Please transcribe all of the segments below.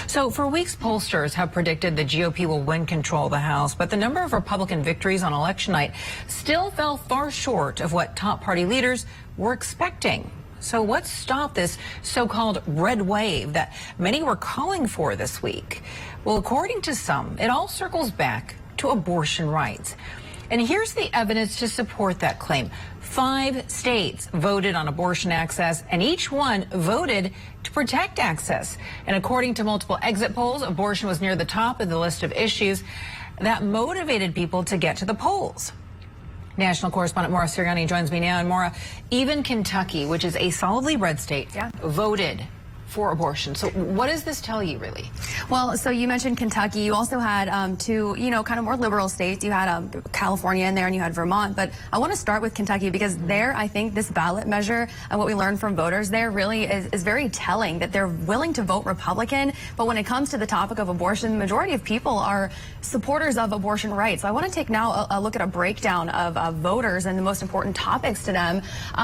So for weeks, pollsters have predicted the GOP will win control of the House, but the number of Republican victories on election night still fell far short of what top party leaders were expecting. So what stopped this so-called red wave that many were calling for this week? Well, according to some, it all circles back to abortion rights. And here's the evidence to support that claim. 5 states voted on abortion access, and each one voted to protect access. And according to multiple exit polls, abortion was near the top of the list of issues that motivated people to get to the polls. National correspondent Maura Sirianni joins me now. And Maura, even Kentucky, which is a solidly red state, voted for abortion. So what does this tell you, really? Well, so you mentioned Kentucky. You also had 2, kind of more liberal states. You had California in there and you had Vermont. But I want to start with Kentucky because there, I think this ballot measure and what we learned from voters there really is very telling that they're willing to vote Republican. But when it comes to the topic of abortion, the majority of people are supporters of abortion rights. So I want to take now a look at a breakdown of voters and the most important topics to them.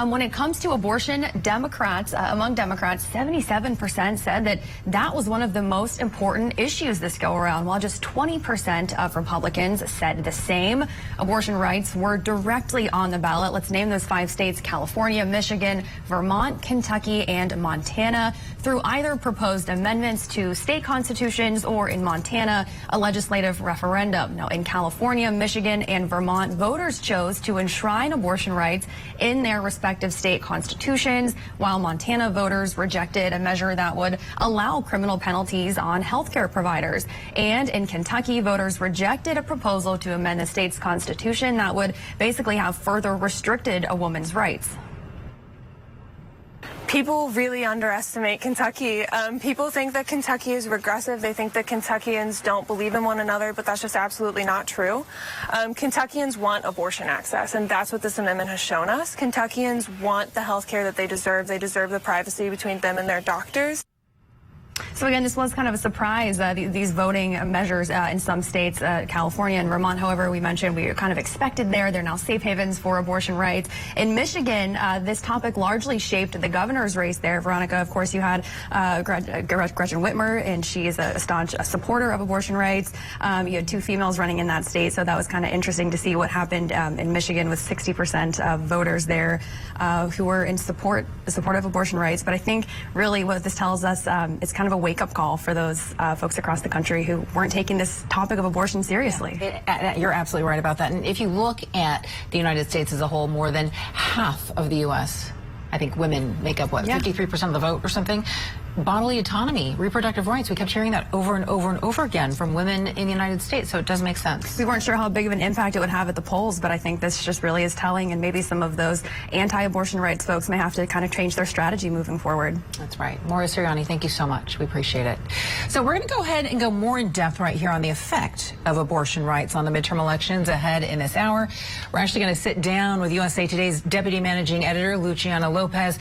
When it comes to abortion, Democrats, among Democrats, 77% said that was one of the most important issues this go around, while just 20% of Republicans said the same. Abortion rights were directly on the ballot. Let's name those 5 states: California, Michigan, Vermont, Kentucky, and Montana, through either proposed amendments to state constitutions or, in Montana, a legislative referendum. Now, in California, Michigan, and Vermont, voters chose to enshrine abortion rights in their respective state constitutions, while Montana voters rejected a measure that would allow criminal penalties on healthcare providers. And in Kentucky, voters rejected a proposal to amend the state's constitution that would basically have further restricted a woman's rights. People really underestimate Kentucky. People think that Kentucky is regressive. They think that Kentuckians don't believe in one another, but that's just absolutely not true. Kentuckians want abortion access, and that's what this amendment has shown us. Kentuckians want the health care that they deserve. They deserve the privacy between them and their doctors. So again, this was kind of a surprise, these voting measures in some states, California and Vermont. However, we mentioned we kind of expected there. They're now safe havens for abortion rights. In Michigan, this topic largely shaped the governor's race there. Veronica, of course, you had Gretchen Whitmer, and she is a staunch supporter of abortion rights. You had 2 females running in that state, so that was kind of interesting to see what happened in Michigan with 60% of voters there who were in support of abortion rights. But I think really what this tells us, it's kind of a wake-up call for those folks across the country who weren't taking this topic of abortion seriously. You're absolutely right about that. And if you look at the United States as a whole, more than half of the U.S., I think women make up, 53% of the vote or something. Bodily autonomy, reproductive rights. We kept hearing that over and over and over again from women in the United States, so it does make sense. We weren't sure how big of an impact it would have at the polls, but I think this just really is telling, and maybe some of those anti-abortion rights folks may have to kind of change their strategy moving forward. That's right. Maura Sirianni, thank you so much. We appreciate it. So we're going to go ahead and go more in depth right here on the effect of abortion rights on the midterm elections ahead in this hour. We're actually going to sit down with USA Today's Deputy Managing Editor, Luciana Lopez.